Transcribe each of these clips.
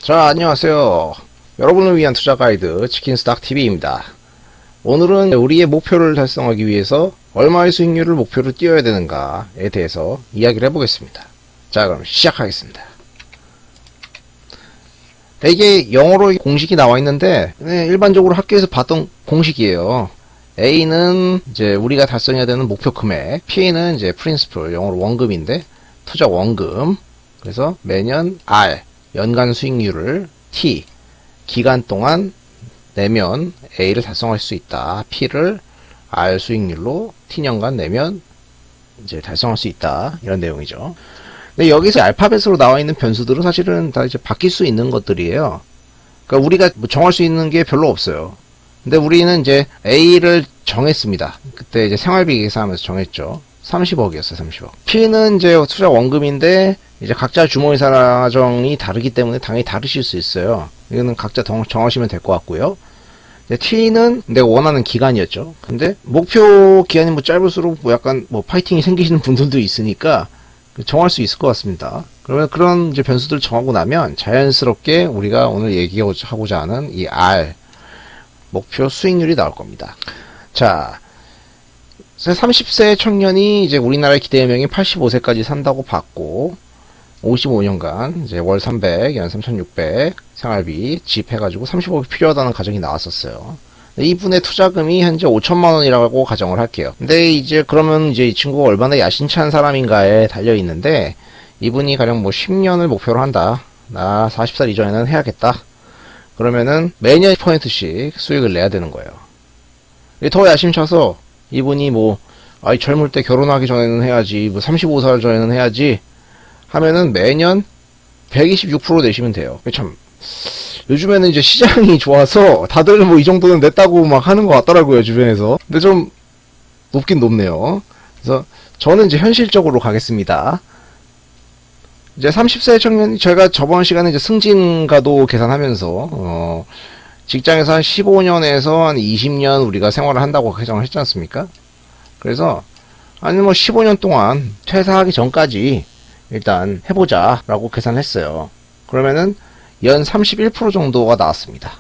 자, 안녕하세요. 여러분을 위한 투자 가이드 치킨스탁TV입니다. 오늘은 우리의 목표를 달성하기 위해서 얼마의 수익률을 목표로 띄워야 되는가에 대해서 이야기를 해보겠습니다. 자, 그럼 시작하겠습니다. 이게 영어로 공식이 나와 있는데 일반적으로 학교에서 봤던 공식이에요. A는 이제 우리가 달성해야 되는 목표 금액, P는 이제 프린시플, 영어로 원금인데 투자 원금. 그래서 매년 R, 연간 수익률을 T, 기간 동안 내면 A를 달성할 수 있다. P를 R 수익률로 T년간 내면 이제 달성할 수 있다. 이런 내용이죠. 근데 여기서 알파벳으로 나와 있는 변수들은 사실은 다 이제 바뀔 수 있는 것들이에요. 그러니까 우리가 뭐 정할 수 있는 게 별로 없어요. 근데 우리는 이제 A를 정했습니다. 그때 이제 생활비 계산하면서 정했죠. 30억이었어요, 30억. P는 이제 투자 원금인데, 이제 각자 주머니 사정이 다르기 때문에 당연히 다르실 수 있어요. 이거는 각자 정하시면 될 것 같고요. T는 내가 원하는 기간이었죠. 근데 목표 기간이 뭐 짧을수록 뭐 약간 뭐 파이팅이 생기시는 분들도 있으니까 정할 수 있을 것 같습니다. 그러면 그런 이제 변수들을 정하고 나면 자연스럽게 우리가 오늘 얘기하고자 하는 이 R, 목표 수익률이 나올 겁니다. 자, 30세 청년이 이제 우리나라의 기대연명이 85세까지 산다고 봤고, 55년간 이제 월 300, 연 3,600 생활비 집 해가지고 30억이 필요하다는 가정이 나왔었어요. 이분의 투자금이 현재 5천만 원이라고 가정을 할게요. 근데 이제 그러면 이제 이 친구가 얼마나 야심찬 사람인가에 달려 있는데, 이분이 가령 뭐 10년을 목표로 한다. 나 40살 이전에는 해야겠다. 그러면은 매년 10%씩 수익을 내야 되는 거예요. 더 야심차서 이분이 뭐 젊을 때 결혼하기 전에는 해야지, 뭐 35살 전에는 해야지 하면은 매년 126% 내시면 돼요. 참 요즘에는 이제 시장이 좋아서 다들 뭐 이 정도는 냈다고 막 하는 것 같더라고요, 주변에서. 근데 좀 높긴 높네요. 그래서 저는 이제 현실적으로 가겠습니다. 이제 30세 청년이, 제가 저번 시간에 이제 승진가도 계산하면서 직장에서 한 15년에서 한 20년 우리가 생활을 한다고 가정을 했지 않습니까? 그래서 아니 뭐 15년 동안 퇴사하기 전까지 일단 해보자 라고 계산했어요. 그러면은 연 31% 정도가 나왔습니다.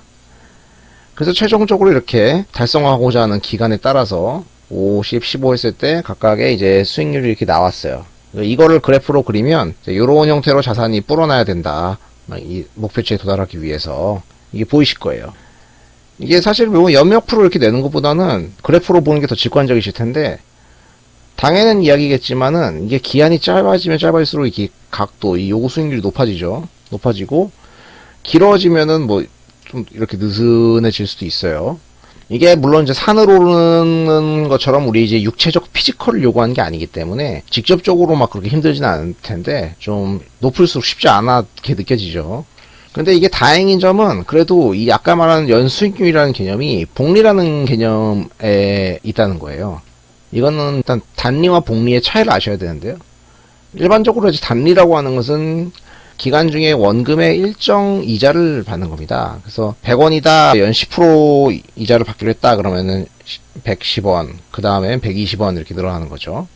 그래서 최종적으로 이렇게 달성하고자 하는 기간에 따라서 50, 15 했을 때 각각의 이제 수익률이 이렇게 나왔어요. 이거를 그래프로 그리면 이런 형태로 자산이 불어나야 된다. 이 목표치에 도달하기 위해서 이게 보이실 거예요. 이게 사실 뭐 연몇 프로 이렇게 내는 것보다는 그래프로 보는 게 더 직관적이실 텐데, 당연한 이야기겠지만은 이게 기한이 짧아지면 짧아질수록 이게 각도, 이 요구 수익률이 높아지고 길어지면은 뭐 좀 이렇게 느슨해질 수도 있어요. 이게 물론 이제 산으로 오르는 것처럼 우리 이제 육체적 피지컬을 요구하는 게 아니기 때문에 직접적으로 막 그렇게 힘들지는 않을 텐데 좀 높을수록 쉽지 않게 느껴지죠. 근데 이게 다행인 점은 그래도 이 아까 말한 연수익률이라는 개념이 복리라는 개념에 있다는 거예요. 이거는 일단 단리와 복리의 차이를 아셔야 되는데요. 일반적으로 이제 단리라고 하는 것은 기간 중에 원금의 일정 이자를 받는 겁니다. 그래서 100원이다, 연 10% 이자를 받기로 했다 그러면은 110원, 그 다음에 120원 이렇게 늘어나는 거죠.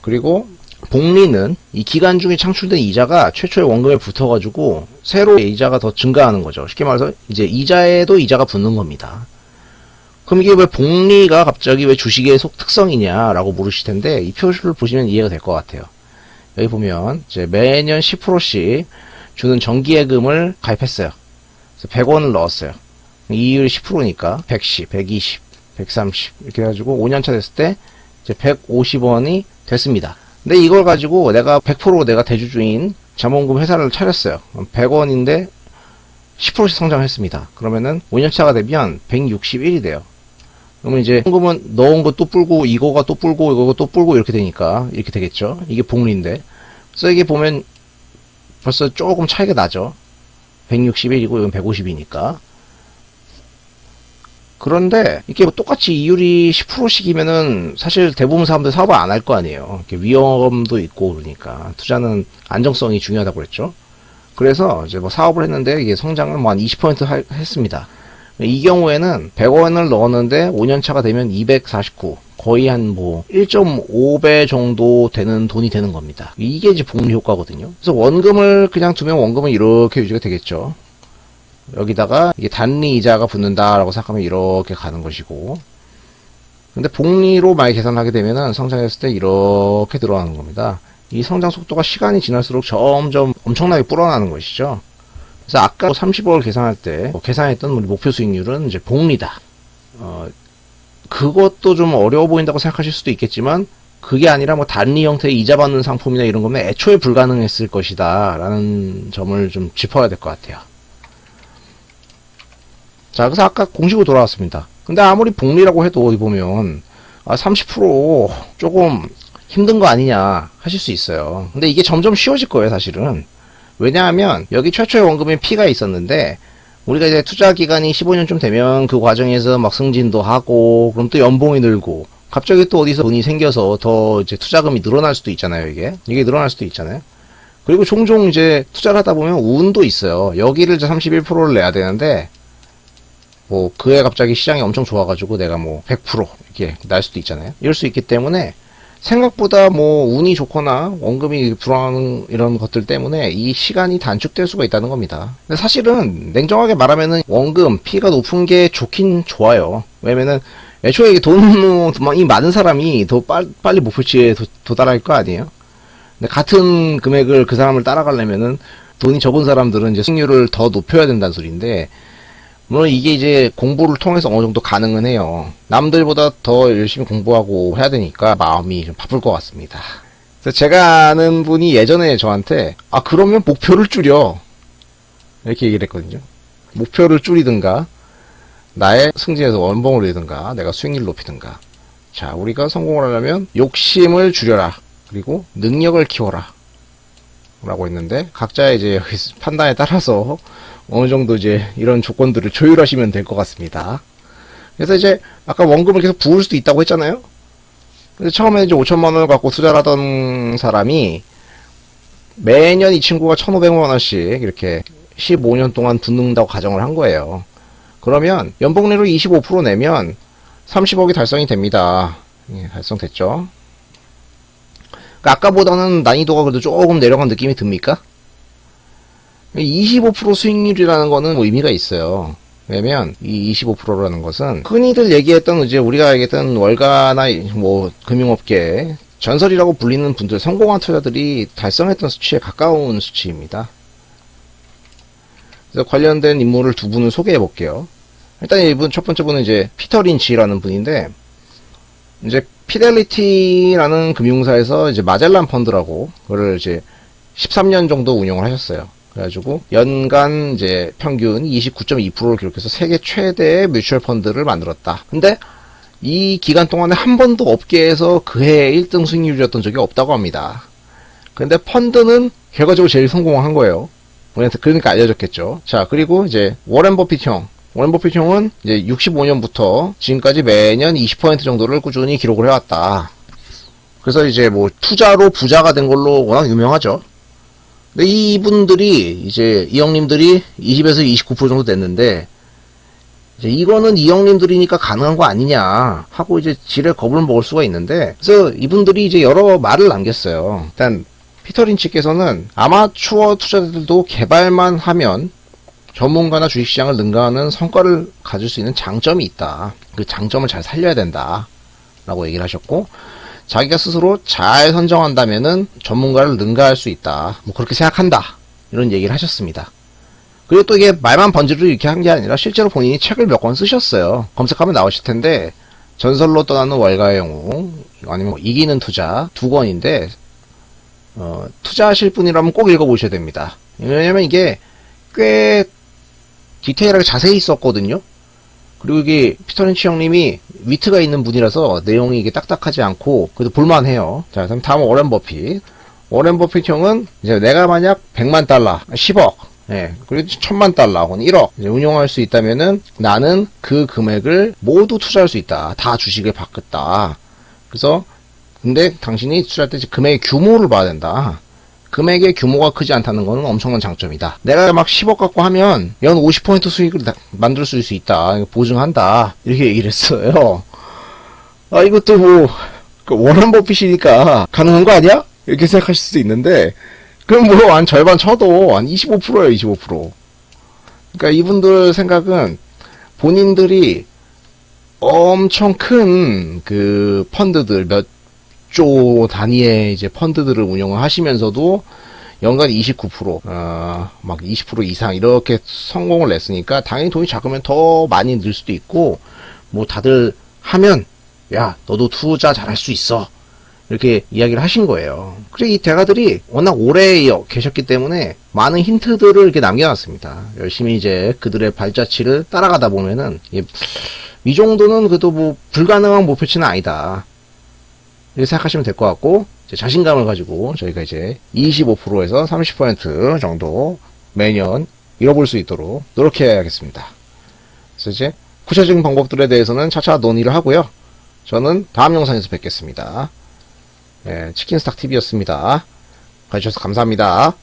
그리고 복리는 이 기간 중에 창출된 이자가 최초의 원금에 붙어가지고 새로 이자가 더 증가하는 거죠. 쉽게 말해서 이제 이자에도 이자가 붙는 겁니다. 그럼 이게 왜 복리가 갑자기 왜 주식의 특성이냐라고 물으실 텐데, 이 표시를 보시면 이해가 될 것 같아요. 여기 보면 이제 매년 10%씩 주는 정기예금을 가입했어요. 그래서 100원을 넣었어요. 이율이 10%니까 110, 120, 130 이렇게 해가지고 5년차 됐을 때 이제 150원이 됐습니다. 근데 이걸 가지고 내가 100% 내가 대주주인 자본금 회사를 차렸어요. 100원인데 10%씩 성장했습니다. 그러면은 5년차가 되면 161이 돼요. 그러면 이제 현금은 넣은 거 또 불고, 이거가 또 불고, 이거가 또 불고 이렇게 되니까 이렇게 되겠죠. 이게 복리인데. 그래서 이게 보면 벌써 조금 차이가 나죠. 161이고 이건 150이니까. 그런데 이게 뭐 똑같이 이율이 10%씩이면은 사실 대부분 사람들 사업을 안 할 거 아니에요. 이렇게 위험도 있고 그러니까 투자는 안정성이 중요하다고 그랬죠. 그래서 이제 뭐 사업을 했는데 이게 성장을 뭐 한 20% 했습니다. 이 경우에는 100원을 넣었는데 5년차가 되면 249, 거의 한 뭐 1.5배 정도 되는 돈이 되는 겁니다. 이게 이제 복리 효과거든요. 그래서 원금을 그냥 두면 원금은 이렇게 유지가 되겠죠. 여기다가 이게 단리 이자가 붙는다라고 생각하면 이렇게 가는 것이고, 근데 복리로 많이 계산하게 되면은 성장했을 때 이렇게 들어가는 겁니다. 이 성장 속도가 시간이 지날수록 점점 엄청나게 불어나는 것이죠. 그래서 아까 30억을 계산할 때 계산했던 우리 목표 수익률은 이제 복리다. 그것도 좀 어려워 보인다고 생각하실 수도 있겠지만, 그게 아니라 뭐 단리 형태의 이자 받는 상품이나 이런 거면 애초에 불가능했을 것이다 라는 점을 좀 짚어야 될 것 같아요. 자, 그래서 아까 공식으로 돌아왔습니다. 근데 아무리 복리라고 해도 어디 보면 30% 조금 힘든 거 아니냐 하실 수 있어요. 근데 이게 점점 쉬워질 거예요, 사실은. 왜냐하면 여기 최초의 원금에 P가 있었는데, 우리가 이제 투자 기간이 15년쯤 되면 그 과정에서 막 승진도 하고, 그럼 또 연봉이 늘고, 갑자기 또 어디서 돈이 생겨서 더 이제 투자금이 늘어날 수도 있잖아요, 이게 늘어날 수도 있잖아요. 그리고 종종 이제 투자를 하다 보면 운도 있어요. 여기를 이제 31%를 내야 되는데, 뭐 그해 갑자기 시장이 엄청 좋아가지고 내가 뭐 100% 이렇게 날 수도 있잖아요. 이럴 수 있기 때문에 생각보다 뭐 운이 좋거나 원금이 불어나는 이런 것들 때문에 이 시간이 단축될 수가 있다는 겁니다. 근데 사실은 냉정하게 말하면은 원금 P가 높은 게 좋긴 좋아요. 왜냐면은 애초에 돈이 많은 사람이 더 빨리 목표치에 도달할 거 아니에요. 근데 같은 금액을 그 사람을 따라가려면은 돈이 적은 사람들은 이제 승률을 더 높여야 된다는 소리인데, 물론 이게 이제 공부를 통해서 어느 정도 가능은 해요. 남들보다 더 열심히 공부하고 해야 되니까 마음이 좀 바쁠 것 같습니다. 그래서 제가 아는 분이 예전에 저한테 그러면 목표를 줄여 이렇게 얘기를 했거든요. 목표를 줄이든가 나의 승진에서 원봉을 내든가 내가 수익률을 높이든가. 자, 우리가 성공을 하려면 욕심을 줄여라, 그리고 능력을 키워라 라고 했는데, 각자의 이제 판단에 따라서 어느 정도 이제 이런 조건들을 조율하시면 될 것 같습니다. 그래서 이제 아까 원금을 계속 부을 수도 있다고 했잖아요. 근데 처음에 이제 5천만 원을 갖고 투자를 하던 사람이 매년 이 친구가 1,500만 원씩 이렇게 15년 동안 붓는다고 가정을 한 거예요. 그러면 연봉률을 25% 내면 30억이 달성이 됩니다. 예, 달성됐죠. 그러니까 아까보다는 난이도가 그래도 조금 내려간 느낌이 듭니까? 25% 수익률이라는 거는 뭐 의미가 있어요. 왜냐면 이 25%라는 것은 흔히들 얘기했던, 이제 우리가 얘기했던 월가나 뭐 금융업계 전설이라고 불리는 분들, 성공한 투자들이 달성했던 수치에 가까운 수치입니다. 그래서 관련된 인물을 두 분을 소개해 볼게요. 일단 이분, 첫 번째 분은 이제 피터 린치라는 분인데, 이제 피델리티라는 금융사에서 이제 마젤란 펀드라고 그거를 이제 13년 정도 운영을 하셨어요. 그래가지고 연간 이제 평균 29.2%를 기록해서 세계 최대의 뮤추얼 펀드를 만들었다. 근데 이 기간 동안에 한 번도 업계에서 그해 1등 수익률이었던 적이 없다고 합니다. 근데 펀드는 결과적으로 제일 성공한 거예요. 그러니까 알려졌겠죠. 자, 그리고 이제 워렌 버핏 형은 이제 65년부터 지금까지 매년 20% 정도를 꾸준히 기록을 해왔다. 그래서 이제 뭐 투자로 부자가 된 걸로 워낙 유명하죠. 근데 이분들이 이제 이 형님들이 20에서 29% 정도 됐는데, 이제 이거는 이 형님들이니까 가능한 거 아니냐 하고 이제 지레 겁을 먹을 수가 있는데, 그래서 이분들이 이제 여러 말을 남겼어요. 일단 피터 린치께서는 아마추어 투자자들도 개발만 하면 전문가나 주식시장을 능가하는 성과를 가질 수 있는 장점이 있다. 그 장점을 잘 살려야 된다 라고 얘기를 하셨고, 자기가 스스로 잘 선정한다면은 전문가를 능가할 수 있다, 뭐 그렇게 생각한다, 이런 얘기를 하셨습니다. 그리고 또 이게 말만 번지르르 이렇게 한 게 아니라 실제로 본인이 책을 몇 권 쓰셨어요. 검색하면 나오실 텐데, 전설로 떠나는 월가의 영웅, 아니면 이기는 투자, 2권인데 투자하실 분이라면 꼭 읽어보셔야 됩니다. 왜냐면 이게 꽤 디테일하게 자세히 썼거든요. 그리고 이게 피터 린치 형님이 위트가 있는 분이라서 내용이 이게 딱딱하지 않고 그래도 볼만해요. 자, 그럼 다음은 워렌 버핏. 워렌 버핏 형은 이제 내가 만약 100만 달러, 10억, 예, 그리고 1000만 달러 혹은 1억 이제 운용할 수 있다면은 나는 그 금액을 모두 투자할 수 있다. 다 주식을 바꿨다. 그래서 근데 당신이 투자할 때 금액의 규모를 봐야 된다. 금액의 규모가 크지 않다는 것은 엄청난 장점이다. 내가 막 10억 갖고 하면 연 50% 수익을 만들 수 있다. 보증한다. 이렇게 얘기를 했어요. 이것도 뭐 워런 버핏이니까 가능한 거 아니야? 이렇게 생각하실 수도 있는데, 그럼 뭐 한 절반 쳐도 한 25%예요, 25%. 그러니까 이분들 생각은 본인들이 엄청 큰 그 펀드들, 몇 조 단위의 이제 펀드들을 운영을 하시면서도 연간 29%, 막 20% 이상 이렇게 성공을 냈으니까 당연히 돈이 작으면 더 많이 늘 수도 있고, 뭐 다들 하면, 야, 너도 투자 잘할 수 있어. 이렇게 이야기를 하신 거예요. 그리고 이 대가들이 워낙 오래 계셨기 때문에 많은 힌트들을 이렇게 남겨놨습니다. 열심히 이제 그들의 발자취를 따라가다 보면은, 이 정도는 그래도 뭐 불가능한 목표치는 아니다. 이렇게 생각하시면 될 것 같고, 이제 자신감을 가지고 저희가 이제 25%에서 30% 정도 매년 잃어볼 수 있도록 노력해야겠습니다. 그래서 이제 구체적인 방법들에 대해서는 차차 논의를 하고요. 저는 다음 영상에서 뵙겠습니다. 네, 치킨스탁TV였습니다. 봐주셔서 감사합니다.